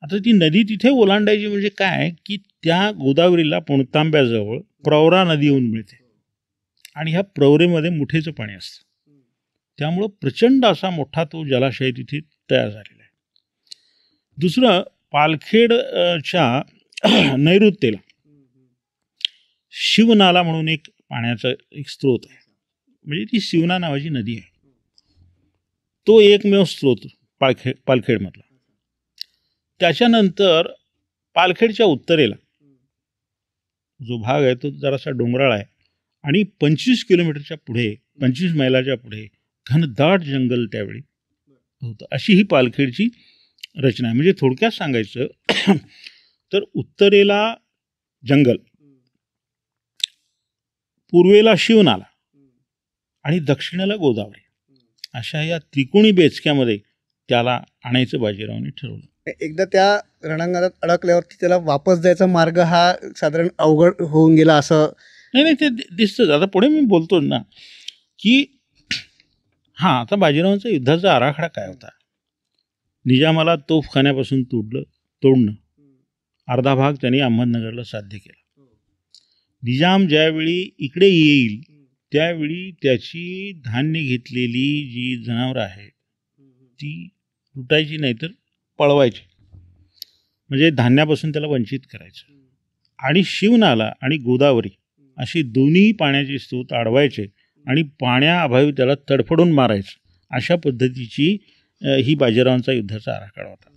आता ती नदी तिथे ओलांडायची म्हणजे काय की त्या गोदावरीला पुणतांब्याजवळ प्रवरा नदी येऊन मिळते आणि ह्या प्रवरेमध्ये मुठेचं पाणी असतं. त्यामुळं प्रचंड असा मोठा तो जलाशय तिथे तयार झालेला आहे. दुसरं, पालखेडच्या नैऋत्येला शिवनाला म्हणून एक पाण्याचा एक स्रोत आहे, म्हणजे ती शिवना नावाची नदी आहे. तो एकमेव स्रोत पालखेडमधला. त्याच्यानंतर पालखेडच्या उत्तरेला जो भाग आहे तो जरासा डोंगराळ आहे आणि 25 किलोमीटरच्या पुढे, 25 मैलाच्या पुढे घनदाट जंगल त्यावेळी होतं. अशी ही पालखेडची रचना आहे. म्हणजे थोडक्यात सांगायचं तर उत्तरेला जंगल, पूर्वेला शिवनाला आणि दक्षिणेला गोदावरी, अशा या त्रिकोणी बेचक्यामध्ये त्याला आणायचं बाजीरावांनी ठरवलं. एकदा त्या रणांगणात अडकल्यावरती त्याला वापस जायचा मार्ग हा साधारण अवघड होऊन गेला असं नाही, ते दिसतंच. आता पुढे मी बोलतो ना की हां, आता बाजीरावांचा युद्धाचा आराखडा काय होता. निजामाला तोफखान्यापासून तोडणं, अर्धा भाग त्यांनी अहमदनगरला साध्य केला. निजाम ज्यावेळी इकडे येईल त्यावेळी त्याची धान्य घेतलेली जी जनावरं आहेत ती लुटायची नाही तर पळवायची, म्हणजे धान्यापासून त्याला वंचित करायचं. आणि शिवनाला आणि गोदावरी अशी दोन्ही पाण्याचे स्रोत अडवायचे आणि पाण्याअभावी त्याला तडफडून मारायचं. अशा पद्धतीची ही बाजीरावांचा युद्धाचा आराखडा होता.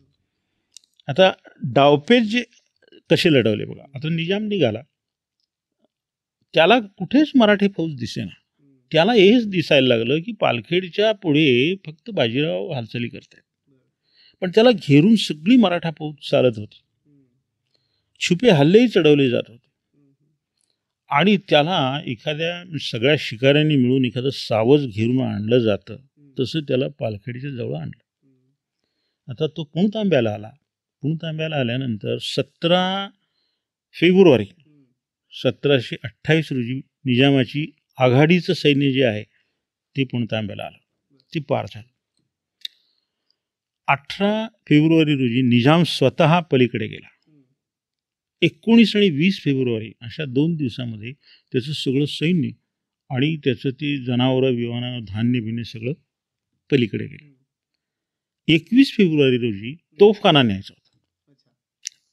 आता डावपेच जे कसे लढवले बघा. आता निजाम निघाला, त्याला कुठेच मराठी फौज दिसेना. त्याला हेच दिसायला लागलं की पालखेडच्या पुढे फक्त बाजीराव हालचाली करत आहेत, पण त्याला घेरून सगळी मराठा फौज चालत होती. छुपे हल्लेही चढवले जात होते आणि त्याला एखाद्या सगळ्या शिकाऱ्यांनी मिळून एखादं सावज घेरून आणलं जातं तसं त्याला पालखेडच्या जवळ आणलं. आता तो पुणतांब्याला आला. पुणतांब्याला आल्यानंतर 17 फेब्रुवारी 1728 रोजी निजामाची आघाडीचं सैन्य जे आहे ते पुणतांब्याला आलं, ते पार झालं. 18 फेब्रुवारी रोजी निजाम स्वतः पलीकडे गेला. 19 आणि 20 फेब्रुवारी अशा 2 दिवसामध्ये त्याचं सगळं सैन्य आणि त्याचं ते जनावरं विमानानं धान्य बिन्य सगळं पलीकडे गेलं. 21 फेब्रुवारी रोजी तोफखाना न्यायचा होता.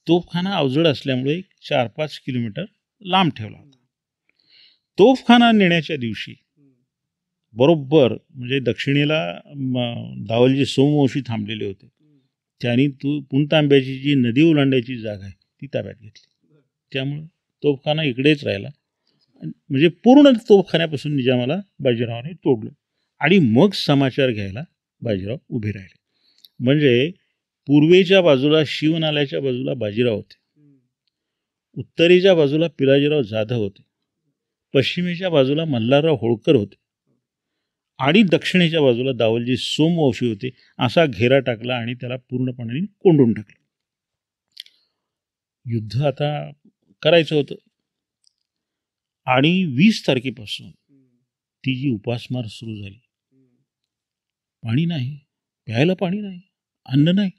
तोफखाना अवजड असल्यामुळे 4-5 किलोमीटर लांब ठेवला होता. तोफखाना नेण्याच्या दिवशी बरोबर म्हणजे दक्षिणेला दावलजी सोमवंशी थांबलेले होते. त्यांनी पुणतांब्याची जी नदी ओलांडायची जागा आहे ती ताब्यात घेतली. त्यामुळं तोफखाना इकडेच राहिला. म्हणजे पूर्ण तोफखान्यापासून निजामाला बाजीरावाने तोडलं आणि मग समाचार घ्यायला बाजीराव उभे राहिले. म्हणजे पूर्वेच्या बाजूला शिवनाल्याच्या बाजूला बाजीराव होते, उत्तरेच्या बाजूला पिलाजीराव जाधव होते, पश्चिमेच्या बाजूला मल्हारराव होळकर होते आणि दक्षिणेच्या बाजूला दावलजी सोमवंशी होते. असा घेरा टाकला आणि त्याला पूर्णपणे कोंडून टाकलं. युद्ध आता करायचं होतं आणि 20 तारखेपासून ती जी उपासमार सुरू झाली. पाणी नाही, प्यायला पाणी नाही, अन्न नाही,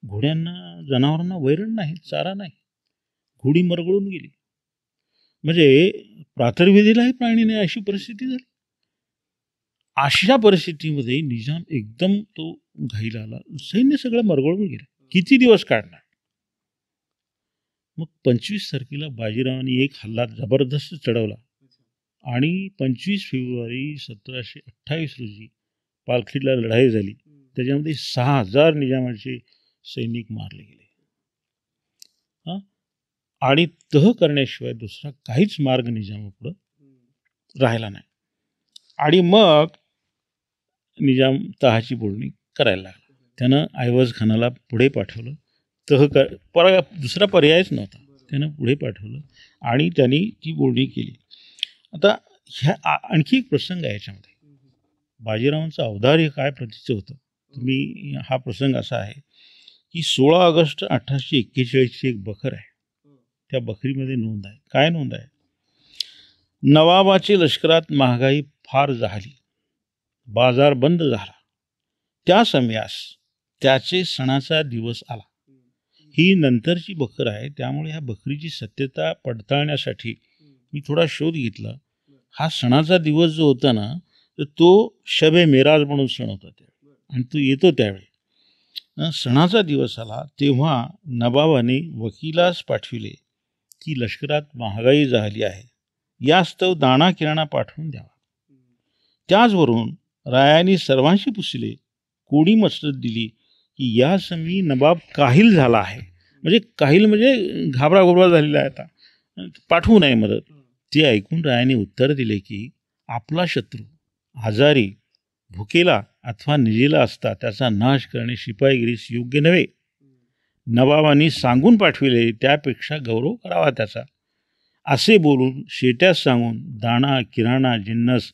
घोड्यांना जनावरांना वैरण नाही, चारा नाही, घोडी मरगळून गेली. म्हणजे प्रातर्वेदीलाही पाणी नाही अशी परिस्थिती झाली. अशा परिस्थितीमध्ये निजाम एकदम तो घाईला आला. सैन्य सगळं मरगळून गेलं. किती दिवस काढणार? मग 25 तारखेला बाजीरावांनी एक हल्ला जबरदस्त चढवला आणि 25 फेब्रुवारी 1728 रोजी पालखीला लढाई झाली. त्याच्यामध्ये 6000 निजामाचे सैनिक मारले गेले. आणि तह करण्याशिवाय दुसरा काहीच मार्ग निजामापुढं राहिला नाही. आणि मग निजाम तहाची बोलणी करायला लागला. त्यानं ऐवज खानाला पुढे पाठवलं. दुसरा पर्यायच नव्हता. त्यानं पुढे पाठवलं आणि त्यांनी ती बोलणी केली. आता आणखी एक प्रसंग आहे याच्यामध्ये. बाजीरावांचं औदार्य काय प्रतीचं होतं. हा प्रसंग असा आहे की 16 ऑगस्ट 1841ची एक बखर आहे. त्या बखरीमध्ये नोंद आहे. काय नोंद आहे? नवाबाची लष्करात महागाई फार झाली, बाजार बंद झाला, त्या समयास त्याचे सणाचा दिवस आला. ही नंतरची बखर आहे. त्यामुळे ह्या बखरीची सत्यता पडताळण्यासाठी मी थोडा शोध घेतला. हा सणाचा दिवस जो होता ना, तर तो शबे मेराज म्हणून सण होता त्यावेळी आणि तो येतो त्यावेळी. सणाचा दिवस आला तेव्हा नवाबाने वकिलास पाठविले की लष्करात महागाई झाली आहे, यास्तव दाणा किराणा पाठवून द्यावा. त्याचवरून रायांनी सर्वांशी पुसले, कोडी मसरत दिली की या समयी नवाब काहील झाला आहे. म्हणजे काहील म्हणजे घाबरा झालेला आहे, आता पाठवू नये मदत. ते ऐकून रायांनी उत्तर दिले की आपला शत्रू आजारी, भुकेला अथवा निजेला असता त्याचा नाश करणे शिपाईगिरीस योग्य नव्हे. नवाबांनी सांगून पाठविले त्यापेक्षा गौरव करावा त्याचा. असे बोलून शेट्यास सांगून दाणा किराणा जिन्नस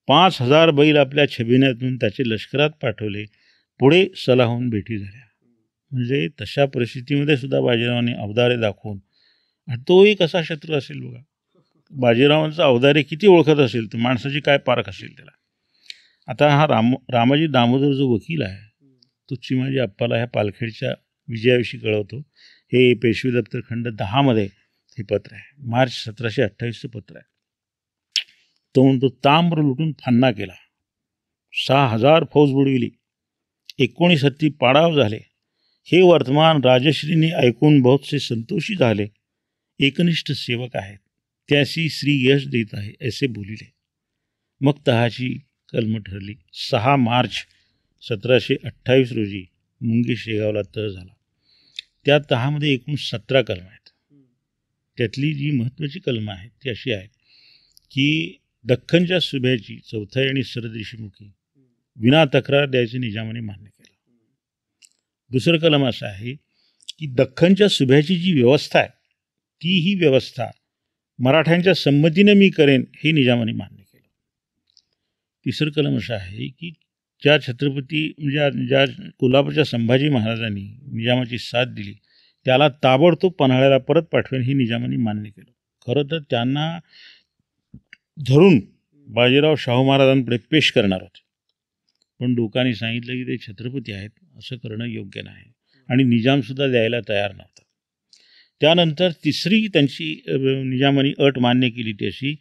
5000 बैल आपल्या छबिन्यातून त्याचे लष्करात पाठवले. पुढे सलाहून भेटी झाल्या. म्हणजे तशा परिस्थितीमध्ये सुद्धा बाजीरावांनी औदार्य दाखवून, आणि तो एक असा शत्रू असेल बघा. बाजीरावांचा औदार्य किती ओळखत असेल तर माणसाची काय पारख असेल त्याला. आता हा रामाजी दामोदर जो वकील आहे तो चिमाजी अप्पाला ह्या पालखेडच्या विजयाविषयी कळवतो. हे पेशवे दप्तर खंड 10मध्ये हे पत्र आहे. मार्च 1728चं पत्र आहे. तो म्हणतो, ताम्र लुटून फन्ना केला, 6000 फौज बुडविली, 19 हत्ती पाडाव झाले. हे वर्तमान राजश्रीने ऐकून बहुतसे संतोषी झाले. एकनिष्ठ सेवक आहेत, त्याशी श्री यश देत आहे असे बोलिले. मग तहाची कलम ठरली. 6 मार्च 1728 रोजी मुंगी शेगावला तह झाला. त्या तहामध्ये एकूण 17 कलम आहेत. त्यातली जी महत्त्वाची कलम आहे ती अशी आहे की दख्खनच्या सुभ्याची चौथाई आणि सरदेशमुखी विना तक्रार द्यायचे निजामाने मान्य केलं. दुसरं कलम असं आहे की दख्खनच्या सुभ्याची जी व्यवस्था आहे ती ही व्यवस्था मराठ्यांच्या संमतीने मी करेन हे निजामाने मान्य केलं. तिसरं कलम असं आहे की ज्या छत्रपती म्हणजे ज्या कोल्हापूरच्या संभाजी महाराजांनी निजामाची साथ दिली त्याला ताबडतोब पन्हाळ्याला परत पाठवेन हे निजामाने मान्य केलं. खरं तर त्यांना धरून बाजीराव शाहू महाराजांपुढे पेश करणार होते, पण लोकांनी सांगितलं की ते छत्रपती आहेत, असं करणं योग्य नाही आणि निजामसुद्धा द्यायला तयार नव्हता. त्यानंतर तिसरी त्यांची निजामाने अट मान्य केली ती अशी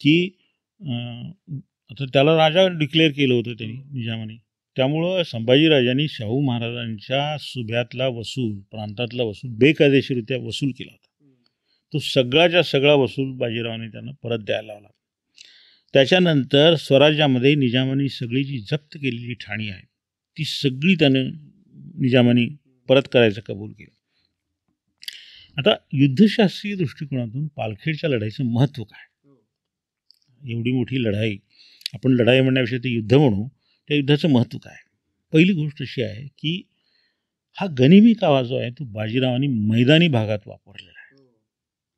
की आता त्याला राजा डिक्लेअर केलं होतं त्यांनी निजामाने. त्यामुळं संभाजीराजांनी शाहू महाराजांच्या सुभ्यातला वसूल, प्रांतातला वसूल बेकायदेशीररित्या वसूल केला होता. तो सगळाच्या सगळा वसूल बाजीरावाने त्यांना परत द्यायला लावला. त्याच्यानंतर स्वराज्यामध्ये निजामाने सगळी जी जप्त केलेली ठाणी आहे ती सगळी त्यानं निजामाने परत करायचं कबूल केलं. आता युद्धशास्त्रीय दृष्टिकोनातून पालखेडच्या लढाईचं महत्त्व काय? एवढी मोठी लढाई, आपण लढाई म्हणण्यापेक्षा ते युद्ध म्हणू, त्या युद्धाचं महत्त्व काय? पहिली गोष्ट अशी आहे की हा गनिमी कावा जो आहे तो बाजीरावांनी मैदानी भागात वापरलेला आहे.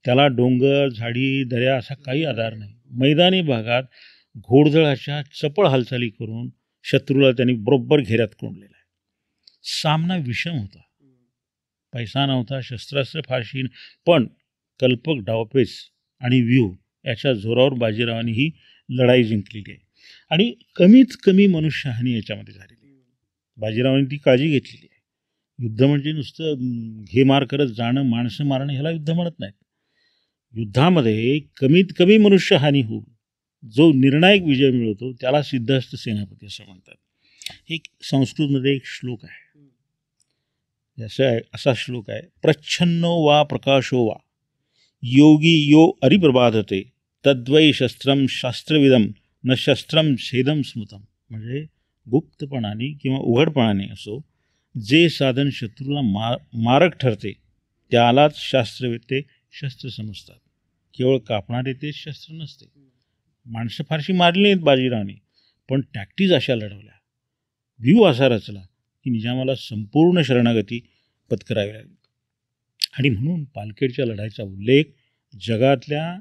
त्याला डोंगर, झाडी, दऱ्या असा काही आधार नाही. मैदानी भागात घोडदळाच्या चपळ हालचाली करून शत्रूला त्यांनी बरोबर घेऱ्यात कोंडलेला आहे. सामना विषम होता, पैसा नव्हता, शस्त्रास्त्र फारशी, पण कल्पक डावपेच आणि व्यूह याच्या जोरावर बाजीरावांनी ही लढाई जिंकलेली आहे. आणि कमीत कमी मनुष्यहानी याच्यामध्ये झालेली आहे. बाजीरावांनी ती काळजी घेतलेली आहे. युद्ध म्हणजे नुसतं घे मार करत जाणं, माणसं मारणं, ह्याला युद्ध म्हणत नाहीत. युद्धामध्ये कमीत कमी मनुष्यहानी होऊन जो निर्णायक विजय मिळवतो त्याला सिद्धहस्त सेनापती असं म्हणतात. एक संस्कृतमध्ये एक श्लोक आहे, असा श्लोक आहे, प्रच्छन्नो वा प्रकाशो वा योगी यो अरिप्रबाधते तद्वै शस्त्रम शास्त्रविदम न शस्त्रम छेदम स्मृतम. म्हणजे गुप्तपणाने किंवा उघडपणाने असो जे साधन शत्रूला मारक ठरते त्यालाच शास्त्रवेत्ते शस्त्र समजतात. केवळ कापणारे तेच शस्त्र नसते. माणसं फारशी मारली नाहीत बाजीरावाने, पण टॅक्टिस अशा लढवल्या, व्ह्यू असा रचला की निजामाला संपूर्ण शरणागती पत्करावी लागली. आणि म्हणून पालखेडच्या लढाईचा उल्लेख, जगातल्या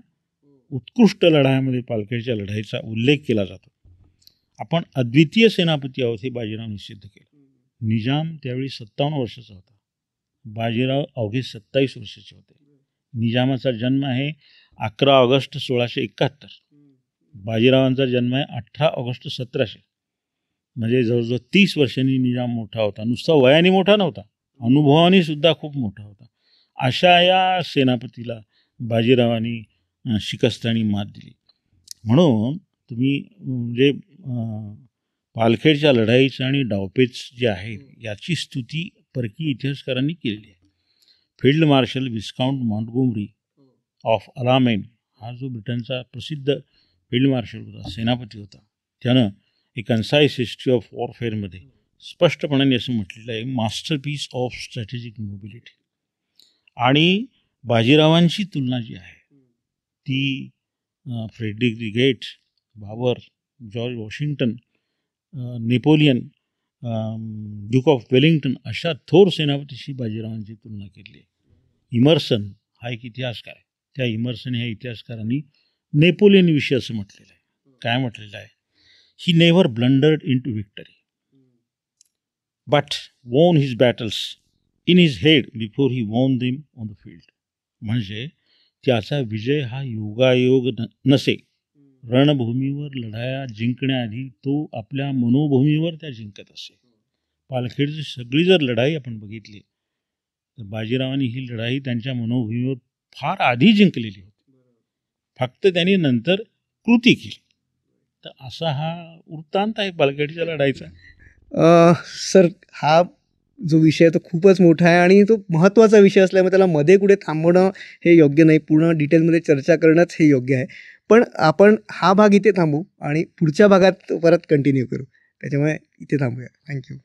उत्कृष्ट लढाईमध्ये पालखेडच्या लढाईचा उल्लेख केला जातो. आपण अद्वितीय सेनापती आहोत हे बाजीरावने सिद्ध केलं. निजाम त्यावेळी 57 वर्षाचा होता, बाजीराव अवघे 27 वर्षाचे होते. निजामाचा जन्म आहे 11 ऑगस्ट 1671, बाजीरावांचा जन्म आहे 18 ऑगस्ट 1700. म्हणजे जवळजवळ 30 वर्षांनी निजाम मोठा होता. नुसता वयाने मोठा नव्हता, अनुभवाने सुद्धा खूप मोठा होता. अशा या सेनापतीला बाजीरावांनी शिकस्तानी मात दिली. म्हणून तुम्ही म्हणजे पालखेडच्या लढाईचं आणि डावपेच जे आहे याची स्तुती परकीय इतिहासकारांनी केलेली आहे. Field marshal viscount Montgomery of Alamein हा जो ब्रिटनचा प्रसिद्ध फील्ड मार्शल होता, सेनापती होता, त्यानं ए कन्साइज हिस्ट्री ऑफ वॉरफेअरमध्ये स्पष्टपणाने असं म्हटलेलं आहे, मास्टरपीस ऑफ स्ट्रॅटेजिक मोबिलिटी. आणि बाजीरावांची तुलना जी आहे ती Frederick the great, Babur, George Washington, Napoleon, Duke of Wellington अशा थोर सेनापतीशी बाजीरावांची तुलना केली आहे. इमर्सन हा एक इतिहासकार आहे, त्या इमर्सन ह्या इतिहासकारांनी नेपोलियनविषयी असं म्हटलेलं आहे. काय म्हटलेलं आहे? He never blundered into victory but won his battles in his head before he won them on the field. म्हणजे त्याचा विजय हा योगायोग नसे, रणभूमीवर लढाया जिंकण्याआधी तो आपल्या मनोभूमीवर त्या जिंकत असे. पालखेडची सगळी जर लढाई आपण बघितली तर बाजीरावांनी ही लढाई त्यांच्या मनोभूमीवर फार आधी जिंकलेली होती, फक्त त्यांनी नंतर कृती केली. तर असा हा वृत्तांत आहे पालखेडच्या लढाईचा. सर, हा जो विषय तो खूपच मोठा आहे आणि तो महत्त्वाचा विषय असल्यामुळे त्याला मध्ये कुठे थांबवणं हे योग्य नाही, पूर्ण डिटेलमध्ये चर्चा करणंच हे योग्य आहे. पण आपण हा भाग इथे थांबू आणि पुढच्या भागात परत कंटिन्यू करू. त्याच्यामुळे इथे थांबूया. थँक्यू.